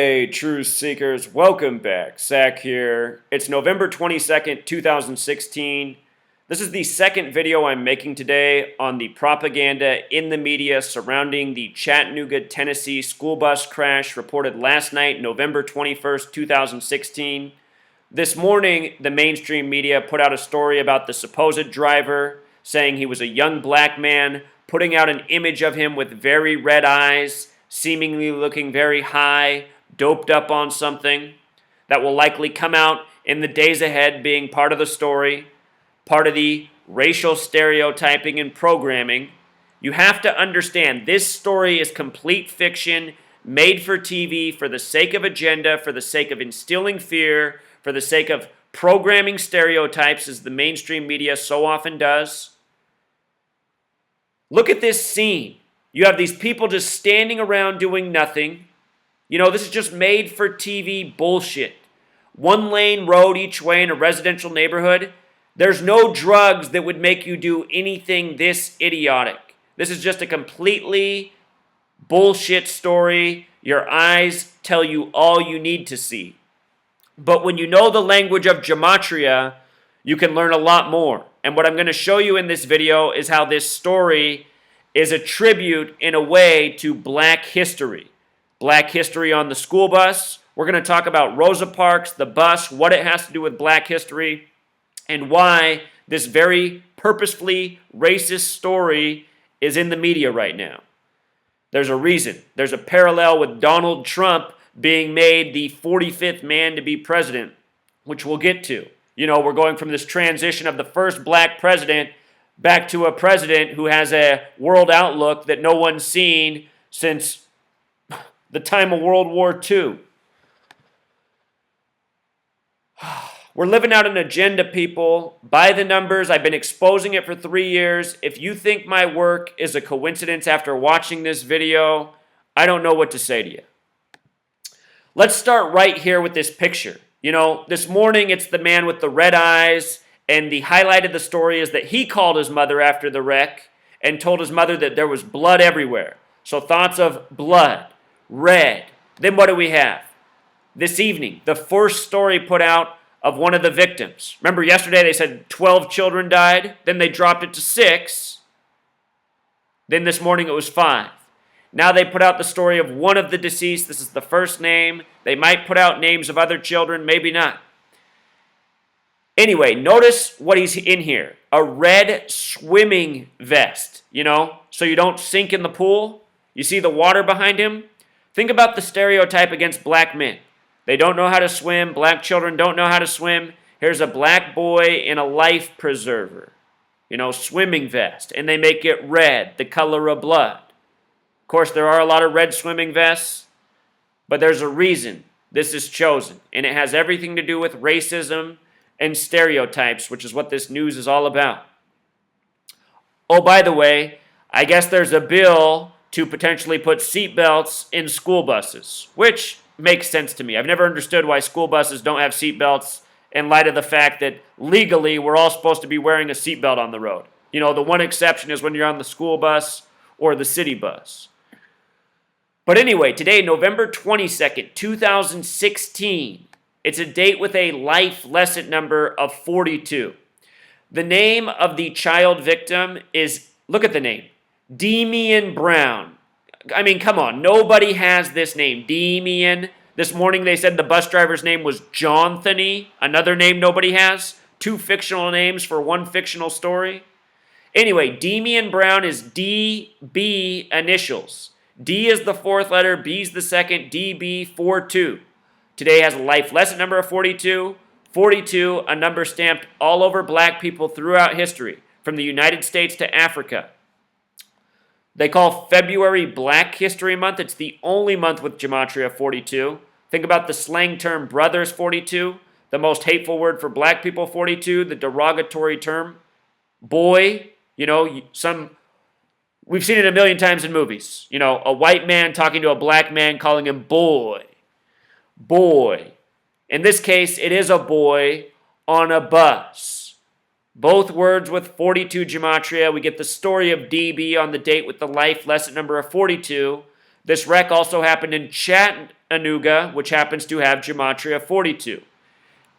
Hey, truth seekers, welcome back. Zach here. It's November 22nd, 2016. This is the second video I'm making today on the propaganda in the media surrounding the Chattanooga, Tennessee school bus crash reported last night, November 21st, 2016. This morning, the mainstream media put out a story about the supposed driver, saying he was a young black man, putting out an image of him with very red eyes, seemingly looking very high, doped up on something. That will likely come out in the days ahead, being part of the story, part of the racial stereotyping and programming. You have to understand, this story is complete fiction, made for TV for the sake of agenda, for the sake of instilling fear, for the sake of programming stereotypes, as the mainstream media so often does. Look at this scene. You have these people just standing around doing nothing. You know, this is just made for TV bullshit. One lane road each way in a residential neighborhood. There's no drugs that would make you do anything this idiotic. This is just a completely bullshit story. Your eyes tell you all you need to see. But when you know the language of gematria, you can learn a lot more. And what I'm going to show you in this video is how this story is a tribute, in a way, to black history. Black history on the school bus. We're going to talk about Rosa Parks, the bus, what it has to do with black history, and why this very purposefully racist story is in the media right now. There's a reason. There's a parallel with Donald Trump being made the 45th man to be president, which we'll get to. You know, we're going from this transition of the first black president back to a president who has a world outlook that no one's seen since the time of World War II. We're living out an agenda, people. By the numbers, I've been exposing it for 3 years. If you think my work is a coincidence after watching this video, I don't know what to say to you. Let's start right here with this picture. You know, this morning it's the man with the red eyes, and the highlight of the story is that he called his mother after the wreck and told his mother that there was blood everywhere. So thoughts of blood, red. Then what do we have? This evening, the first story put out of one of the victims. Remember yesterday they said 12 children died, then they dropped it to 6. Then this morning it was 5. Now they put out the story of one of the deceased. This is the first name. They might put out names of other children, maybe not. Anyway, notice what he's in here. A red swimming vest, you know, so you don't sink in the pool. You see the water behind him? Think about the stereotype against black men. They don't know how to swim. Black children don't know how to swim. Here's a black boy in a life preserver, you know, swimming vest, and they make it red, the color of blood. Of course, there are a lot of red swimming vests, but there's a reason this is chosen, and it has everything to do with racism and stereotypes, which is what this news is all about. Oh, by the way, I guess there's a bill to potentially put seatbelts in school buses, which makes sense to me. I've never understood why school buses don't have seatbelts in light of the fact that legally we're all supposed to be wearing a seatbelt on the road. You know, the one exception is when you're on the school bus or the city bus. But anyway, today, November 22nd, 2016, it's a date with a life lesson number of 42. The name of the child victim is, look at the name, Demian Brown. I mean, come on, nobody has this name, Demian. This morning they said the bus driver's name was Johnthony, another name nobody has. 2 fictional names for one fictional story. Anyway, Demian Brown is DB initials. D is the 4th letter, B is the 2nd, DB42. Today has a life lesson number of 42. 42, a number stamped all over black people throughout history, from the United States to Africa. They call February Black History Month. It's the only month with gematria 42. Think about the slang term brothers 42, the most hateful word for black people 42, the derogatory term boy. You know, we've seen it a million times in movies. You know, a white man talking to a black man, calling him boy. Boy. In this case, it is a boy on a bus. Both words with 42 gematria. We get the story of DB on the date with the life lesson number of 42. This wreck also happened in Chattanooga, which happens to have gematria 42.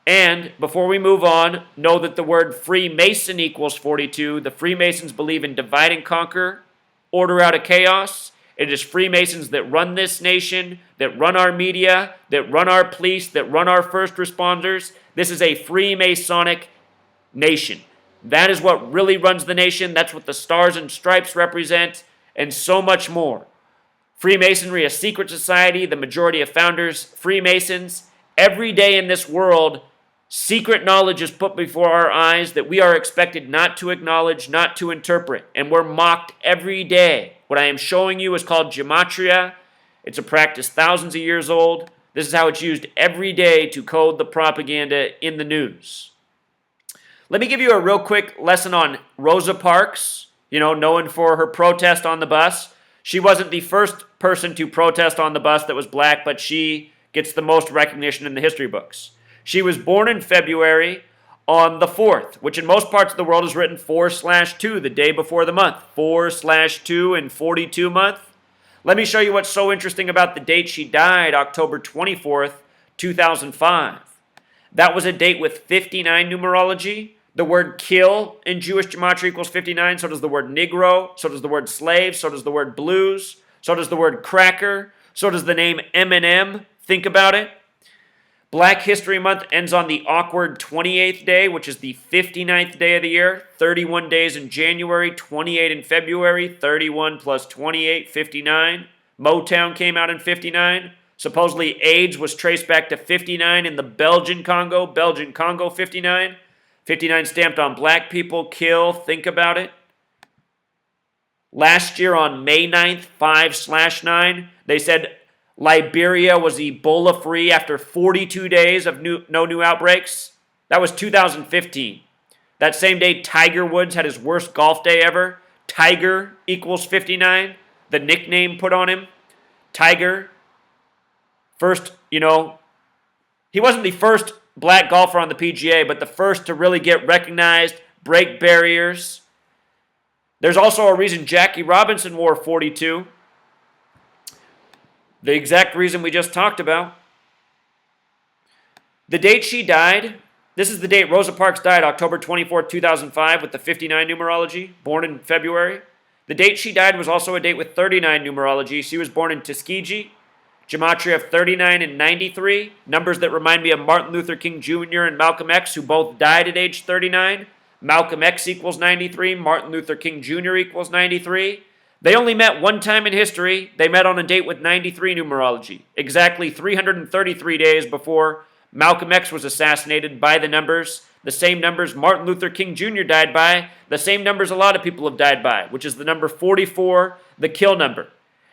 And before we move on, know that the word Freemason equals 42. The Freemasons believe in divide and conquer, order out of chaos. It is Freemasons that run this nation, that run our media, that run our police, that run our first responders. This is a Freemasonic nation. That is what really runs the nation. That's what the stars and stripes represent, and so much more. Freemasonry, a secret society, the majority of founders, Freemasons. Every day in this world, secret knowledge is put before our eyes that we are expected not to acknowledge, not to interpret, and we're mocked every day. What I am showing you is called gematria. It's a practice thousands of years old. This is how it's used every day to code the propaganda in the news. Let me give you a real quick lesson on Rosa Parks, known for her protest on the bus. She wasn't the first person to protest on the bus that was black, but she gets the most recognition in the history books. She was born in February on the 4th, which in most parts of the world is written 4/2, the day before the month. 4/2 and 42 month. Let me show you what's so interesting about the date she died, October 24th, 2005. That was a date with 59 numerology. The word kill in Jewish gematria equals 59. So does the word Negro. So does the word slave. So does the word blues. So does the word cracker. So does the name Eminem. Think about it. Black History Month ends on the awkward 28th day, which is the 59th day of the year. 31 days in January, 28 in February, 31 plus 28, 59. Motown came out in 59. Supposedly AIDS was traced back to 59 in the Belgian Congo. Belgian Congo 59. 59 stamped on black people, kill, think about it. Last year on May 9th, 5/9, they said Liberia was Ebola-free after 42 days of no new outbreaks. That was 2015. That same day, Tiger Woods had his worst golf day ever. Tiger equals 59, the nickname put on him. Tiger. First, he wasn't the first black golfer on the PGA, but the first to really get recognized, break barriers. There's also a reason Jackie Robinson wore 42. The exact reason we just talked about. The date she died, this is the date Rosa Parks died, October 24th, 2005, with the 59 numerology, born in February. The date she died was also a date with 39 numerology. She was born in Tuskegee. Gematria of 39 and 93, numbers that remind me of Martin Luther King Jr. and Malcolm X, who both died at age 39. Malcolm X equals 93, Martin Luther King Jr. equals 93. They only met one time in history. They met on a date with 93 numerology, exactly 333 days before Malcolm X was assassinated by the numbers, the same numbers Martin Luther King Jr. died by, the same numbers a lot of people have died by, which is the number 44, the kill number.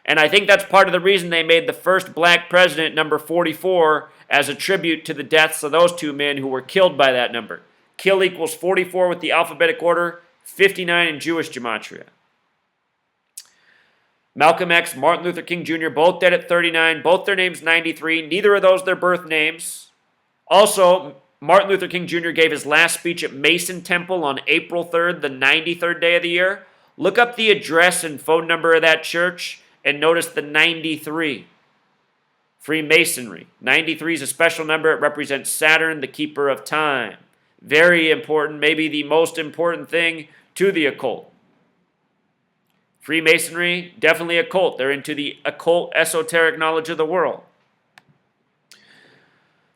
And I think that's part of the reason they made the first black president number 44 as a tribute to the deaths of those two men who were killed by that number. Kill equals 44 with the alphabetic order, 59 in Jewish gematria. Malcolm X, Martin Luther King Jr., both dead at 39, both their names 93, neither of those their birth names. Also, Martin Luther King Jr. gave his last speech at Mason Temple on April 3rd, the 93rd day of the year. Look up the address and phone number of that church and notice the 93. Freemasonry. 93 is a special number. It represents Saturn, the keeper of time. Very important, maybe the most important thing to the occult. Freemasonry, definitely a cult. They're into the occult, esoteric knowledge of the world.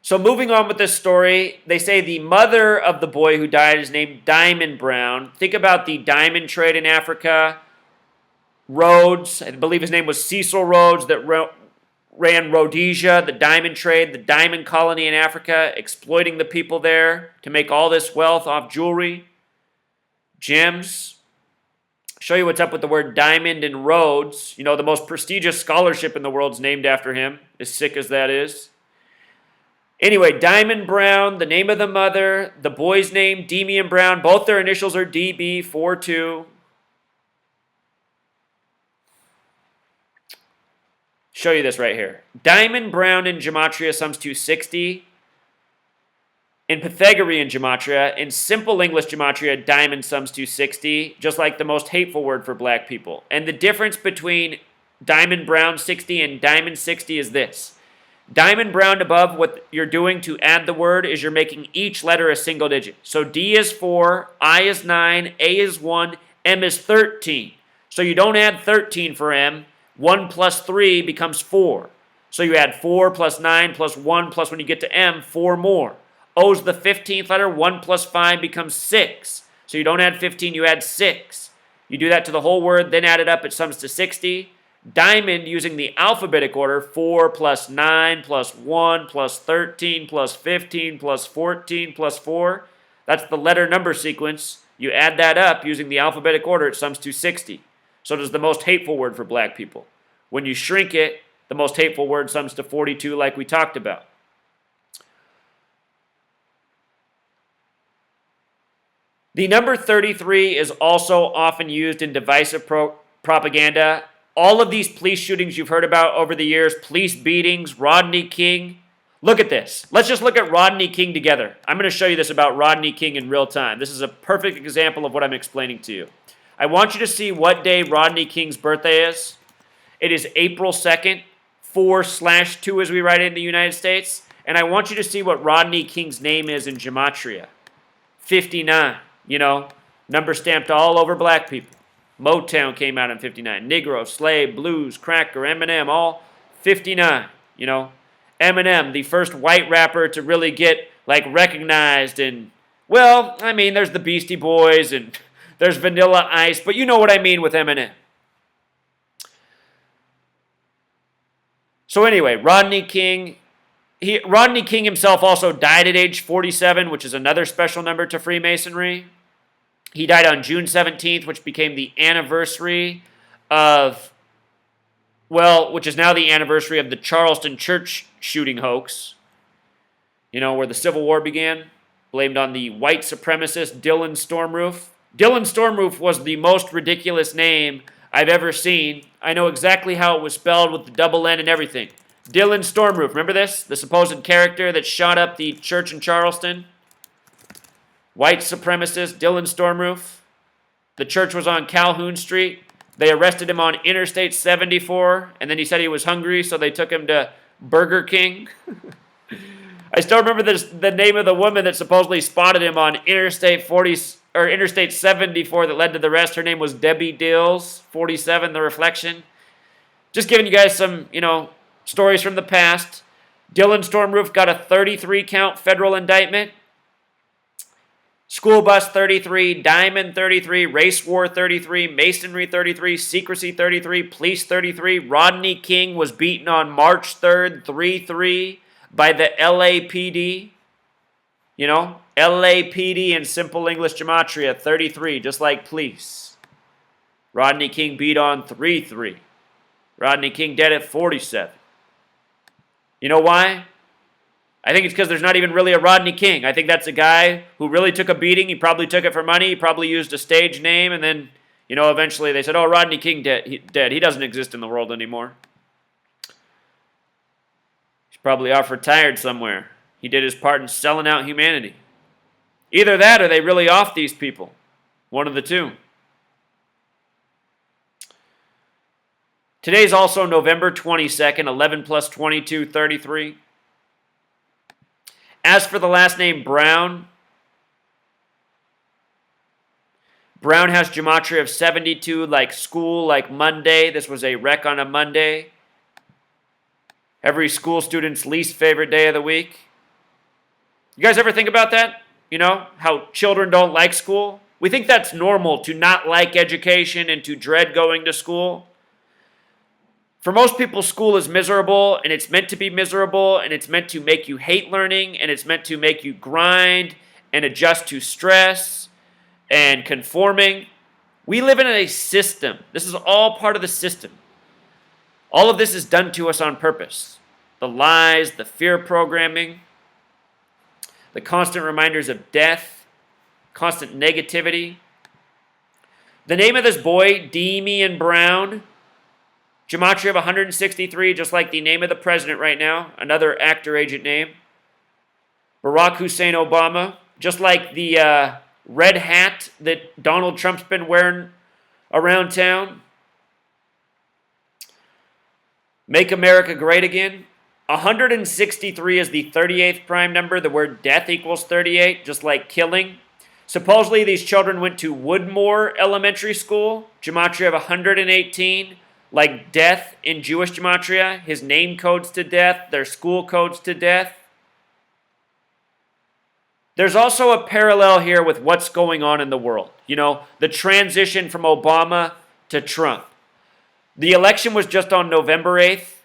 So moving on with this story, they say the mother of the boy who died is named Diamond Brown. Think about the diamond trade in Africa. Rhodes, I believe his name was Cecil Rhodes, that ran Rhodesia, the diamond trade, the diamond colony in Africa, exploiting the people there to make all this wealth off jewelry, gems. Show you what's up with the word diamond and Rhodes. The most prestigious scholarship in the world is named after him, as sick as that is. Anyway, Diamond Brown, the name of the mother, the boy's name, Demian Brown, both their initials are DB42. Show you this right here. Diamond Brown in gematria sums to 60. In Pythagorean gematria, in simple English gematria, diamond sums to 60, just like the most hateful word for black people. And the difference between Diamond Brown 60 and Diamond 60 is this. Diamond brown above, what you're doing to add the word is you're making each letter a single digit. So D is 4, I is 9, A is 1, M is 13. So you don't add 13 for M. 1 plus 3 becomes 4. So you add 4 plus 9 plus 1 plus when you get to M, 4 more. O is the 15th letter. 1 plus 5 becomes 6. So you don't add 15, you add 6. You do that to the whole word, then add it up, it sums to 60. Diamond, using the alphabetic order, 4 plus 9 plus 1 plus 13 plus 15 plus 14 plus 4. That's the letter number sequence. You add that up using the alphabetic order, it sums to 60. So does the most hateful word for black people. When you shrink it, the most hateful word sums to 42 like we talked about. The number 33 is also often used in divisive propaganda. All of these police shootings you've heard about over the years, police beatings, Rodney King. Look at this. Let's just look at Rodney King together. I'm going to show you this about Rodney King in real time. This is a perfect example of what I'm explaining to you. I want you to see what day Rodney King's birthday is. It is April 2nd, 4/2 as we write it in the United States. And I want you to see what Rodney King's name is in gematria. 59, number stamped all over black people. Motown came out in 59. Negro, slave, blues, cracker, Eminem, all 59, Eminem, the first white rapper to really get, recognized. And, there's the Beastie Boys and there's Vanilla Ice, but you know what I mean with Eminem. So anyway, Rodney King himself also died at age 47, which is another special number to Freemasonry. He died on June 17th, which became the anniversary of, which is now the anniversary of the Charleston church shooting hoax, where the Civil War began, blamed on the white supremacist Dylan Stormroof. Dylan Stormroof was the most ridiculous name I've ever seen. I know exactly how it was spelled with the double N and everything. Dylan Stormroof, remember this? The supposed character that shot up the church in Charleston? White supremacist Dylan Stormroof. The church was on Calhoun Street. They arrested him on Interstate 74, and then he said he was hungry, so they took him to Burger King. I still remember the name of the woman that supposedly spotted him on Interstate 74 that led to the arrest. Her name was Debbie Dills, 47, The Reflection. Just giving you guys some, stories from the past. Dylan Stormroof got a 33-count federal indictment. School Bus 33, Diamond 33, Race War 33, Masonry 33, Secrecy 33, Police 33. Rodney King was beaten on March 3rd, 3-3 by the LAPD. LAPD in simple English gematria, 33, just like police. Rodney King beat on 3-3. Rodney King dead at 47. You know why? I think it's because there's not even really a Rodney King. I think that's a guy who really took a beating. He probably took it for money. He probably used a stage name. And then, eventually they said, oh, Rodney King dead. He doesn't exist in the world anymore. He's probably off retired somewhere. He did his part in selling out humanity. Either that or they really off these people. One of the two. Today's also November 22nd, 11 plus 22, 33. As for the last name Brown, Brown has gematria of 72, like school, like Monday. This was a wreck on a Monday. Every school student's least favorite day of the week. You guys ever think about that? How children don't like school? We think that's normal to not like education and to dread going to school. For most people, school is miserable, and it's meant to be miserable, and it's meant to make you hate learning, and it's meant to make you grind and adjust to stress and conforming. We live in a system. This is all part of the system. All of this is done to us on purpose. The lies, the fear programming, the constant reminders of death, constant negativity. The name of this boy, Damian Brown, gematria of 163, just like the name of the president right now, another actor agent name. Barack Hussein Obama, just like the red hat that Donald Trump's been wearing around town. Make America Great Again. 163 is the 38th prime number. The word death equals 38, just like killing. Supposedly, these children went to Woodmore Elementary School, gematria of 118, like death in Jewish gematria. His name codes to death, their school codes to death. There's also a parallel here with what's going on in the world. You know, the transition from Obama to Trump. The election was just on November 8th.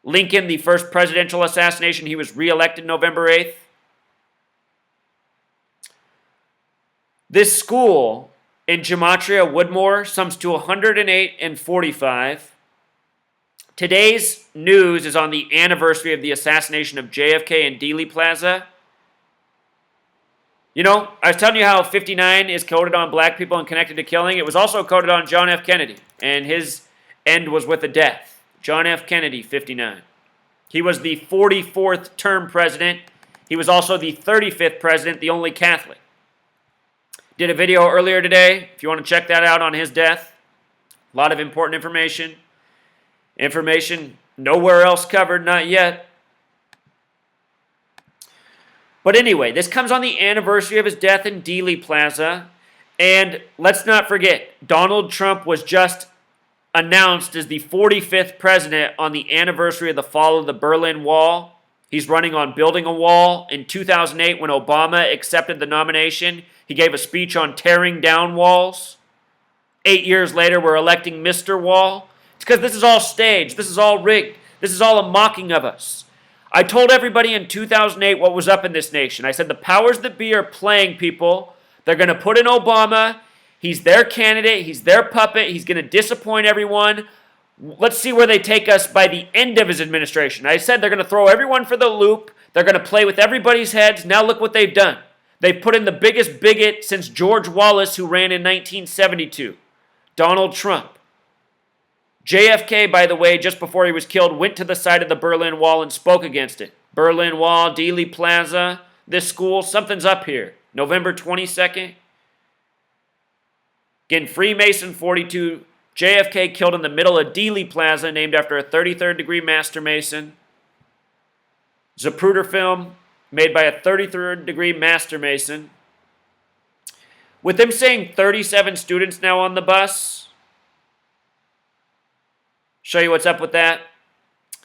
Lincoln, the first presidential assassination, he was reelected November 8th. This school in gematria, Woodmore, sums to 108 and 45. Today's news is on the anniversary of the assassination of JFK in Dealey Plaza. You know, I was telling you how 59 is coded on black people and connected to killing. It was also coded on John F. Kennedy, and his end was with a death. John F. Kennedy, 59. He was the 44th term president. He was also the 35th president, the only Catholic. Did a video earlier today, if you want to check that out, on his death. A lot of important information. Information nowhere else covered, not yet. But anyway, this comes on the anniversary of his death in Dealey Plaza. And let's not forget, Donald Trump was just announced as the 45th president on the anniversary of the fall of the Berlin Wall. He's running on building a wall. In 2008, when Obama accepted the nomination, he gave a speech on tearing down walls. 8 years later, we're electing Mr. Wall. It's because this is all staged. This is all rigged. This is all a mocking of us. I told everybody in 2008 what was up in this nation. I said the powers that be are playing people. They're going to put in Obama. He's their candidate. He's their puppet. He's going to disappoint everyone. Let's see where they take us by the end of his administration. I said they're going to throw everyone for the loop. They're going to play with everybody's heads. Now look what they've done. They've put in the biggest bigot since George Wallace, who ran in 1972, Donald Trump. JFK, by the way, just before he was killed, went to the side of the Berlin Wall and spoke against it. Berlin Wall, Dealey Plaza, this school, something's up here. November 22nd. Again, Freemason 42, JFK killed in the middle of Dealey Plaza, named after a 33rd degree Master Mason. Zapruder film, made by a 33rd degree Master Mason. With them saying 37 students now on the bus, show you what's up with that.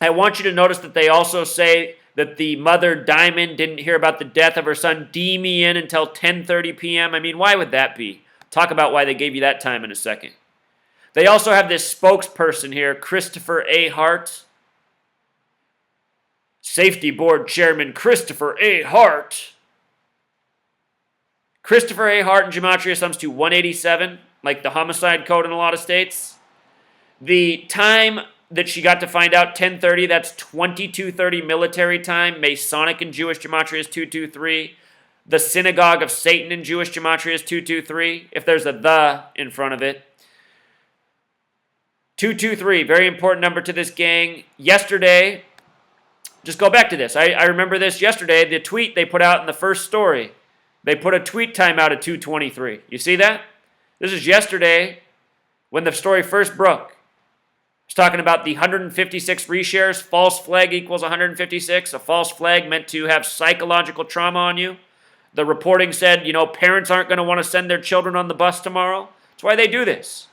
I want you to notice that they also say that the mother, Diamond, didn't hear about the death of her son, Demian, until 10:30 p.m. I mean, why would that be? Talk about why they gave you that time in a second. They also have this spokesperson here, Christopher A. Hart. Safety Board Chairman Christopher A. Hart. Christopher A. Hart in gematria sums to 187, like the homicide code in a lot of states. The time that she got to find out, 10:30, that's 22:30 military time. Masonic in Jewish gematria is 223. The Synagogue of Satan in Jewish gematria is 223, if there's a the in front of it. 223, very important number to this gang. Yesterday, just go back to this. I remember this yesterday, the tweet they put out in the first story. They put a tweet time out at 2:23. You see that? This is yesterday when the story first broke. It's talking about the 156 reshares. False flag equals 156. A false flag meant to have psychological trauma on you. The reporting said, you know, parents aren't going to want to send their children on the bus tomorrow. That's why they do this.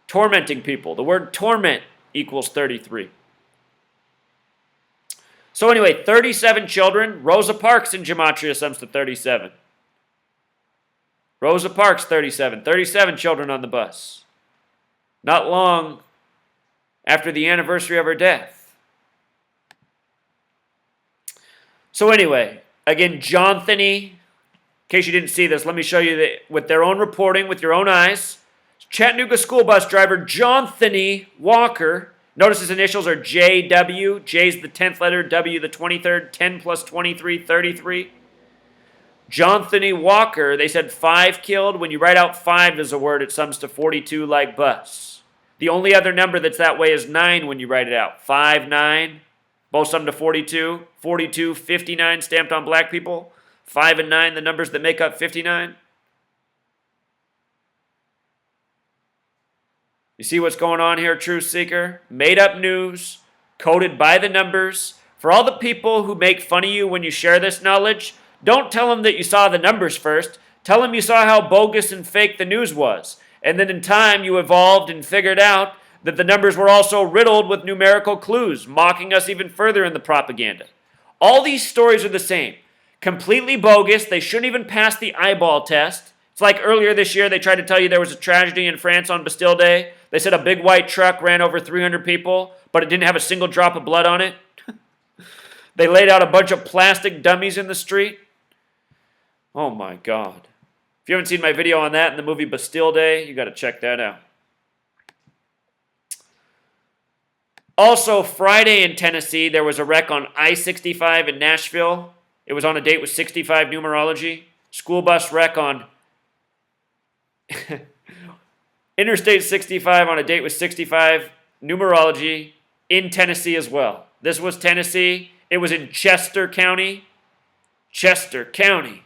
Tormenting people. The word torment equals 33. So anyway, 37 children. Rosa Parks in gematria sums to 37. Rosa Parks, 37. 37 children on the bus. Not long after the anniversary of her death. So anyway, again, Johnthony, in case you didn't see this, let me show you that with their own reporting, with your own eyes. Chattanooga school bus driver Johnthony Walker, notice his initials are JW. J's the 10th letter, W the 23rd, 10 plus 23, 33. Johnthony Walker, they said 5 killed. When you write out 5 as a word, it sums to 42 like bus. The only other number that's that way is 9 when you write it out. 5, 9, both sum to 42. 42, 59 stamped on black people. 5 and 9, the numbers that make up 59. You see what's going on here, Truth Seeker? Made up news, coded by the numbers. For all the people who make fun of you when you share this knowledge, don't tell them that you saw the numbers first. Tell them you saw how bogus and fake the news was. And then in time, you evolved and figured out that the numbers were also riddled with numerical clues, mocking us even further in the propaganda. All these stories are the same. Completely bogus. They shouldn't even pass the eyeball test. It's like earlier this year, they tried to tell you there was a tragedy in France on Bastille Day. They said a big white truck ran over 300 people, but it didn't have a single drop of blood on it. They laid out a bunch of plastic dummies in the street. Oh my God. If you haven't seen my video on that in the movie Bastille Day, you got to check that out. Also, Friday in Tennessee, there was a wreck on I-65 in Nashville. It was on a date with 65 numerology. School bus wreck on Interstate 65 on a date with 65 numerology in Tennessee as well. This was Tennessee. It was in Chester County. Chester County.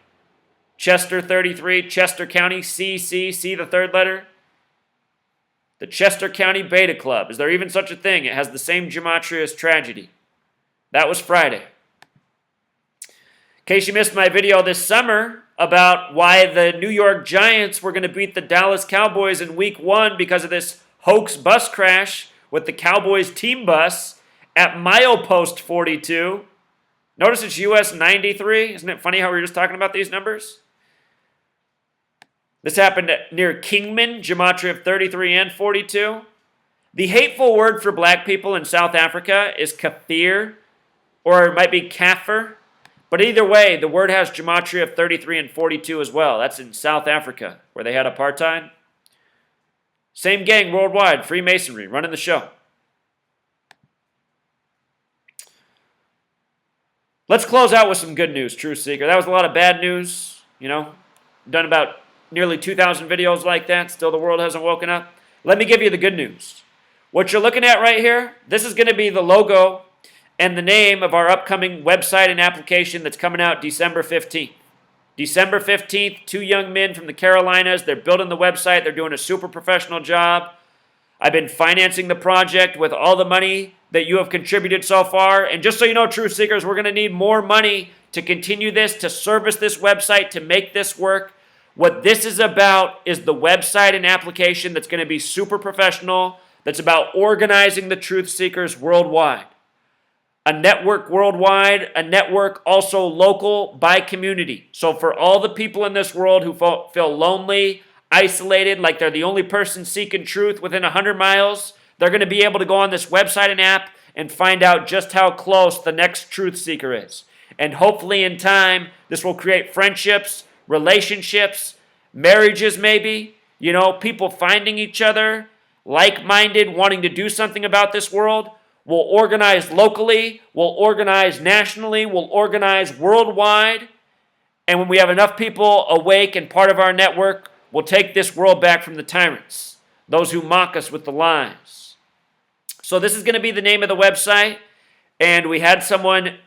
Chester 33, Chester County, C, the third letter. The Chester County Beta Club. Is there even such a thing? It has the same gematria as tragedy. That was Friday. In case you missed my video this summer about why the New York Giants were going to beat the Dallas Cowboys in Week 1 because of this hoax bus crash with the Cowboys team bus at milepost 42. Notice it's US 93. Isn't it funny how we were just talking about these numbers? This happened near Kingman, gematria of 33 and 42. The hateful word for black people in South Africa is kafir, or it might be kafir. But either way, the word has gematria of 33 and 42 as well. That's in South Africa, where they had apartheid. Same gang worldwide, Freemasonry, running the show. Let's close out with some good news, Truth Seeker. That was a lot of bad news, Done about nearly 2,000 videos like that. Still the world hasn't woken up. Let me give you the good news. What you're looking at right here, this is going to be the logo and the name of our upcoming website and application that's coming out December 15th. December 15th, 2 young men from the Carolinas. They're building the website. They're doing a super professional job. I've been financing the project with all the money that you have contributed so far. And just so you know, Truth Seekers, we're going to need more money to continue this, to service this website, to make this work. What this is about is the website and application that's going to be super professional, that's about organizing the Truth Seekers worldwide. A network worldwide, a network also local by community. So for all the people in this world who feel lonely, isolated, like they're the only person seeking truth within 100 miles, they're going to be able to go on this website and app and find out just how close the next truth seeker is. And hopefully in time, this will create friendships, relationships, marriages maybe, people finding each other, like-minded, wanting to do something about this world. We'll organize locally, we'll organize nationally, we'll organize worldwide. And when we have enough people awake and part of our network, we'll take this world back from the tyrants, those who mock us with the lies. So this is going to be the name of the website. And we had someone,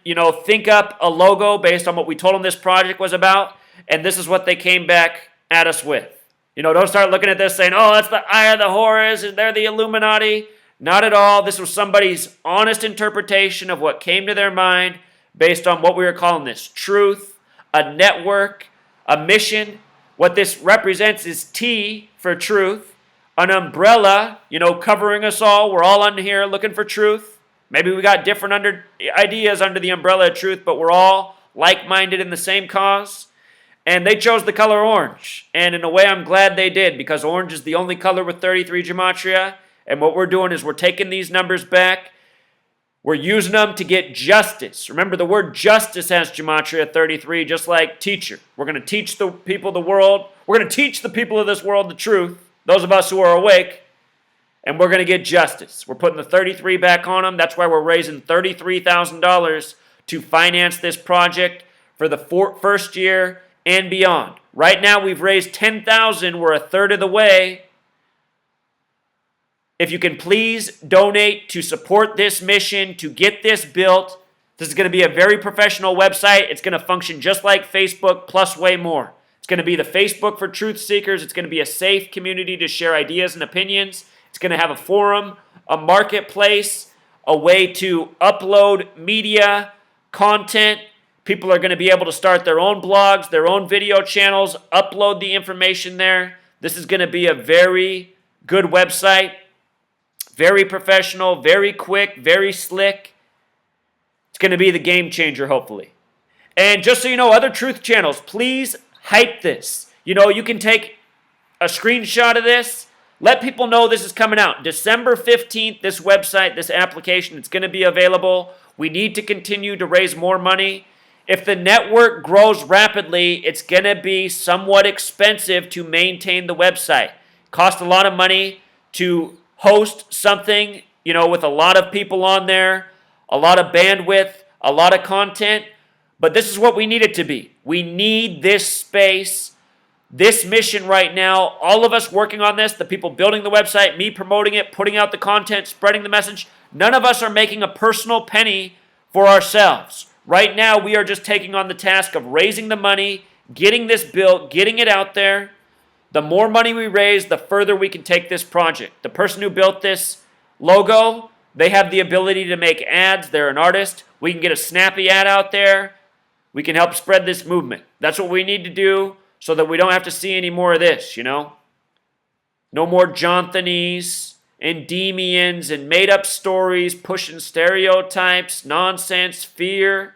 think up a logo based on what we told them this project was about. And this is what they came back at us with. Don't start looking at this saying, oh, that's the Eye of the Horus, and they're the Illuminati. Not at all. This was somebody's honest interpretation of what came to their mind based on what we were calling this truth, a network, a mission. What this represents is T for truth, an umbrella, covering us all. We're all under here looking for truth. Maybe we got different ideas under the umbrella of truth, but we're all like-minded in the same cause. And they chose the color orange. And in a way, I'm glad they did, because orange is the only color with 33 gematria. And what we're doing is we're taking these numbers back. We're using them to get justice. Remember, the word justice has gematria 33, just like teacher. We're going to teach the people of the world. We're going to teach the people of this world the truth, those of us who are awake, and we're going to get justice. We're putting the 33 back on them. That's why we're raising $33,000 to finance this project for the first year and beyond. Right now, we've raised $10,000. We're a third of the way. If you can please donate to support this mission, to get this built. This is going to be a very professional website. It's going to function just like Facebook, plus way more. It's going to be the Facebook for truth seekers. It's going to be a safe community to share ideas and opinions. It's going to have a forum, a marketplace, a way to upload media, content. People are going to be able to start their own blogs, their own video channels, upload the information there. This is going to be a very good website, very professional, very quick, very slick. It's going to be the game changer, hopefully. And just so you know, other truth channels, please hype this. You know, you can take a screenshot of this. Let people know this is coming out. December 15th, this website, this application, it's going to be available. We need to continue to raise more money. If the network grows rapidly, it's going to be somewhat expensive to maintain the website. It costs a lot of money to host something, you know, with a lot of people on there, a lot of bandwidth, a lot of content. But this is what we need it to be. We need this space, this mission right now. All of us working on this, the people building the website, me promoting it, putting out the content, spreading the message. None of us are making a personal penny for ourselves. Right now, we are just taking on the task of raising the money, getting this built, getting it out there. The more money we raise, the further we can take this project. The person who built this logo, they have the ability to make ads. They're an artist. We can get a snappy ad out there. We can help spread this movement. That's what we need to do so that we don't have to see any more of this, you know? No more Johnthonys and Demians and made-up stories pushing stereotypes, nonsense, fear.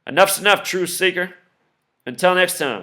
Enough's enough, truth seeker. Until next time.